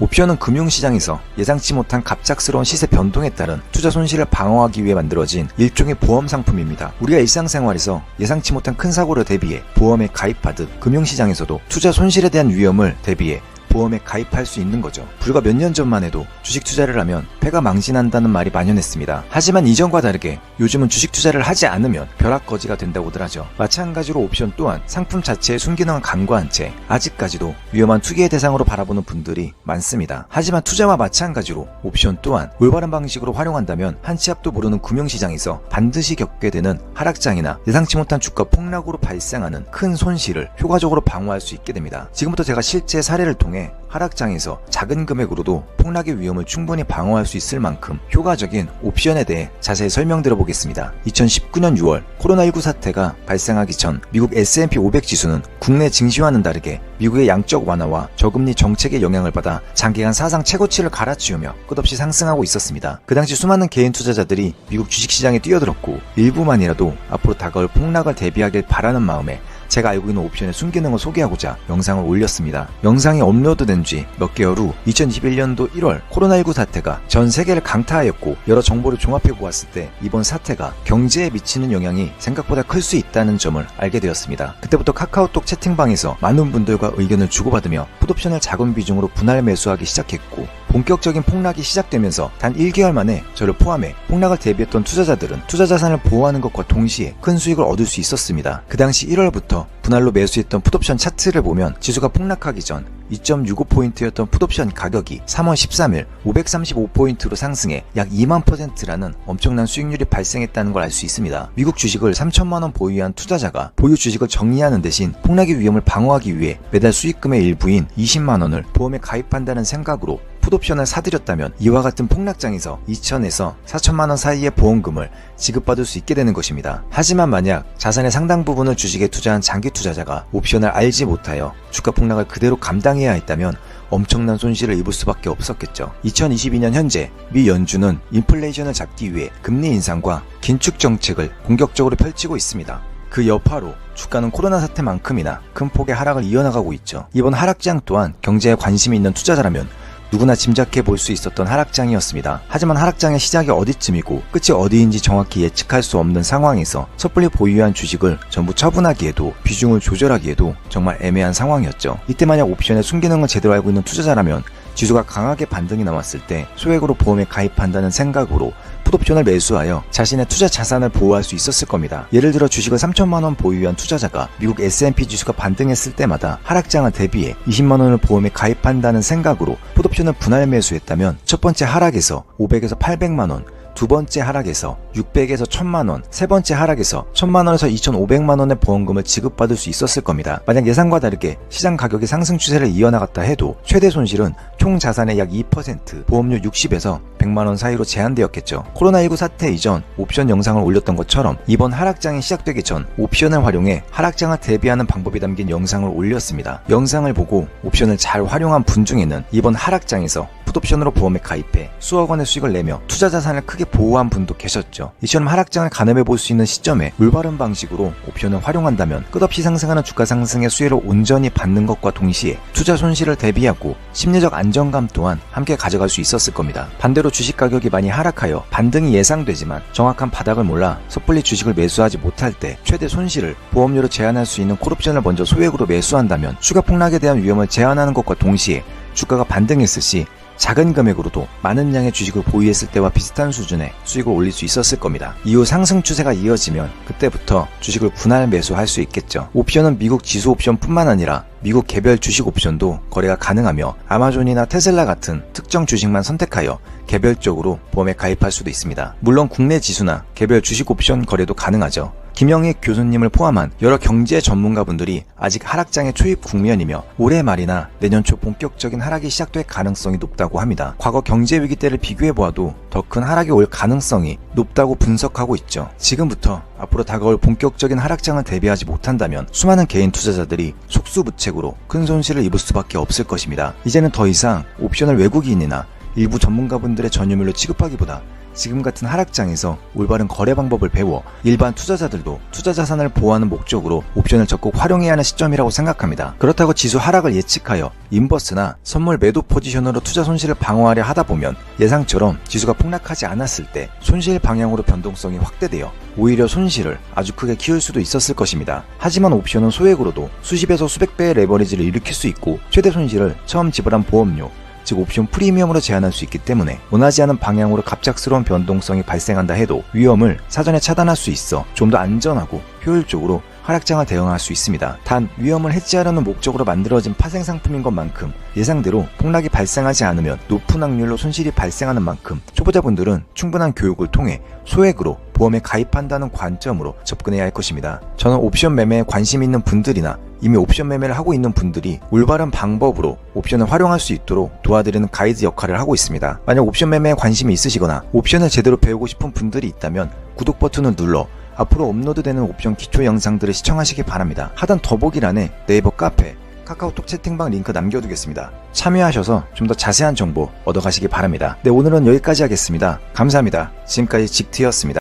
옵션은 금융시장에서 예상치 못한 갑작스러운 시세 변동에 따른 투자 손실을 방어하기 위해 만들어진 일종의 보험 상품입니다. 우리가 일상생활에서 예상치 못한 큰 사고를 대비해 보험에 가입하듯 금융시장에서도 투자 손실에 대한 위험을 대비해 보험에 가입할 수 있는 거죠. 불과 몇 년 전만 해도 주식 투자를 하면 패가 망신한다는 말이 만연했습니다. 하지만 이전과 다르게 요즘은 주식 투자를 하지 않으면 벼락거지가 된다고들 하죠. 마찬가지로 옵션 또한 상품 자체의 순기능을 간과한 채 아직까지도 위험한 투기의 대상으로 바라보는 분들이 많습니다. 하지만 투자와 마찬가지로 옵션 또한 올바른 방식으로 활용한다면 한치 앞도 모르는 금융시장에서 반드시 겪게 되는 하락장이나 예상치 못한 주가 폭락으로 발생하는 큰 손실을 효과적으로 방어할 수 있게 됩니다. 지금부터 제가 실제 사례를 통해 하락장에서 작은 금액으로도 폭락의 위험을 충분히 방어할 수 있을 만큼 효과적인 옵션에 대해 자세히 설명드려 보겠습니다. 2019년 6월 코로나19 사태가 발생하기 전 미국 S&P 500 지수는 국내 증시와는 다르게 미국의 양적 완화와 저금리 정책의 영향을 받아 장기간 사상 최고치를 갈아치우며 끝없이 상승하고 있었습니다. 그 당시 수많은 개인 투자자들이 미국 주식시장에 뛰어들었고 일부만이라도 앞으로 다가올 폭락을 대비하길 바라는 마음에 제가 알고 있는 옵션의 순기능을 소개하고자 영상을 올렸습니다. 영상이 업로드된 지 몇 개월 후 2021년도 1월 코로나19 사태가 전 세계를 강타하였고 여러 정보를 종합해 보았을 때 이번 사태가 경제에 미치는 영향이 생각보다 클 수 있다는 점을 알게 되었습니다. 그때부터 카카오톡 채팅방에서 많은 분들과 의견을 주고받으며 풋옵션을 작은 비중으로 분할 매수하기 시작했고 본격적인 폭락이 시작되면서 단 1개월 만에 저를 포함해 폭락을 대비했던 투자자들은 투자 자산을 보호하는 것과 동시에 큰 수익을 얻을 수 있었습니다. 그 당시 1월부터 분할로 매수했던 풋옵션 차트를 보면 지수가 폭락하기 전 2.65포인트였던 풋옵션 가격이 3월 13일 535포인트로 상승해 약 2만%라는 엄청난 수익률이 발생했다는 걸 알 수 있습니다. 미국 주식을 3천만원 보유한 투자자가 보유 주식을 정리하는 대신 폭락의 위험을 방어하기 위해 매달 수익금의 일부인 20만원을 보험에 가입한다는 생각으로 풋옵션을 사들였다면 이와 같은 폭락장에서 2천에서 4천만원 사이의 보험금을 지급받을 수 있게 되는 것입니다. 하지만 만약 자산의 상당 부분을 주식에 투자한 장기 투자자가 옵션을 알지 못하여 주가 폭락을 그대로 감당해야 했다면 엄청난 손실을 입을 수밖에 없었겠죠. 2022년 현재 미 연준은 인플레이션을 잡기 위해 금리 인상과 긴축 정책을 공격적으로 펼치고 있습니다. 그 여파로 주가는 코로나 사태만큼이나 큰 폭의 하락을 이어나가고 있죠. 이번 하락장 또한 경제에 관심이 있는 투자자라면 누구나 짐작해 볼 수 있었던 하락장이었습니다. 하지만 하락장의 시작이 어디쯤이고 끝이 어디인지 정확히 예측할 수 없는 상황에서 섣불리 보유한 주식을 전부 처분하기에도 비중을 조절하기에도 정말 애매한 상황이었죠. 이때 만약 옵션의 순기능을 제대로 알고 있는 투자자라면 지수가 강하게 반등이 나왔을 때 소액으로 보험에 가입한다는 생각으로 풋옵션을 매수하여 자신의 투자 자산을 보호할 수 있었을 겁니다. 예를 들어 주식을 3천만원 보유한 투자자가 미국 S&P 지수가 반등했을 때마다 하락장을 대비해 20만원을 보험에 가입한다는 생각으로 풋옵션을 분할 매수했다면 첫 번째 하락에서 500에서 800만원, 두 번째 하락에서 600에서 1000만원, 세 번째 하락에서 1000만원에서 2500만원의 보험금을 지급받을 수 있었을 겁니다. 만약 예상과 다르게 시장 가격이 상승 추세를 이어나갔다 해도 최대 손실은 총 자산의 약 2%, 보험료 60에서 100만원 사이로 제한되었겠죠. 코로나19 사태 이전 옵션 영상을 올렸던 것처럼 이번 하락장이 시작되기 전 옵션을 활용해 하락장을 대비하는 방법이 담긴 영상을 올렸습니다. 영상을 보고 옵션을 잘 활용한 분 중에는 이번 하락장에서 풋옵션으로 보험에 가입해 수억 원의 수익을 내며 투자 자산을 크게 보호한 분도 계셨죠. 이처럼 하락장을 가늠해 볼 수 있는 시점에 올바른 방식으로 옵션을 활용한다면 끝없이 상승하는 주가 상승의 수혜를 온전히 받는 것과 동시에 투자 손실을 대비하고 심리적 안정감 또한 함께 가져갈 수 있었을 겁니다. 반대로 주식 가격이 많이 하락하여 반등이 예상되지만 정확한 바닥을 몰라 섣불리 주식을 매수하지 못할 때 최대 손실을 보험료로 제한할 수 있는 콜옵션을 먼저 소액으로 매수한다면 추가 폭락에 대한 위험을 제한하는 것과 동시에 주가가 반등했을 시 작은 금액으로도 많은 양의 주식을 보유했을 때와 비슷한 수준의 수익을 올릴 수 있었을 겁니다. 이후 상승 추세가 이어지면 그때부터 주식을 분할 매수할 수 있겠죠. 옵션은 미국 지수 옵션뿐만 아니라 미국 개별 주식 옵션도 거래가 가능하며 아마존이나 테슬라 같은 특정 주식만 선택하여 개별적으로 보험에 가입할 수도 있습니다. 물론 국내 지수나 개별 주식 옵션 거래도 가능하죠. 김영익 교수님을 포함한 여러 경제 전문가분들이 아직 하락장의 초입 국면이며 올해 말이나 내년 초 본격적인 하락이 시작될 가능성이 높다고 합니다. 과거 경제 위기 때를 비교해보아도 더 큰 하락이 올 가능성이 높다고 분석하고 있죠. 지금부터 앞으로 다가올 본격적인 하락장을 대비하지 못한다면 수많은 개인 투자자들이 속수무책으로 큰 손실을 입을 수밖에 없을 것입니다. 이제는 더 이상 옵션을 외국인이나 일부 전문가분들의 전유물로 취급하기보다 지금 같은 하락장에서 올바른 거래 방법을 배워 일반 투자자들도 투자 자산을 보호하는 목적으로 옵션을 적극 활용해야 하는 시점이라고 생각합니다. 그렇다고 지수 하락을 예측하여 인버스나 선물 매도 포지션으로 투자 손실을 방어하려 하다 보면 예상처럼 지수가 폭락하지 않았을 때 손실 방향으로 변동성이 확대되어 오히려 손실을 아주 크게 키울 수도 있었을 것입니다. 하지만 옵션은 소액으로도 수십에서 수백 배의 레버리지를 일으킬 수 있고 최대 손실을 처음 지불한 보험료, 즉 옵션 프리미엄으로 제한할 수 있기 때문에 원하지 않은 방향으로 갑작스러운 변동성이 발생한다 해도 위험을 사전에 차단할 수 있어 좀 더 안전하고 효율적으로 하락장을 대응할 수 있습니다. 단 위험을 해지하려는 목적으로 만들어진 파생 상품인 것만큼 예상대로 폭락이 발생하지 않으면 높은 확률로 손실이 발생하는 만큼 초보자분들은 충분한 교육을 통해 소액으로 보험에 가입한다는 관점으로 접근해야 할 것입니다. 저는 옵션 매매에 관심 있는 분들이나 이미 옵션 매매를 하고 있는 분들이 올바른 방법으로 옵션을 활용할 수 있도록 도와드리는 가이드 역할을 하고 있습니다. 만약 옵션 매매에 관심이 있으시거나 옵션을 제대로 배우고 싶은 분들이 있다면 구독 버튼을 눌러 앞으로 업로드되는 옵션 기초 영상들을 시청하시기 바랍니다. 하단 더보기란에 네이버 카페, 카카오톡 채팅방 링크 남겨두겠습니다. 참여하셔서 좀 더 자세한 정보 얻어가시기 바랍니다. 네, 오늘은 여기까지 하겠습니다. 감사합니다. 지금까지 직트였습니다.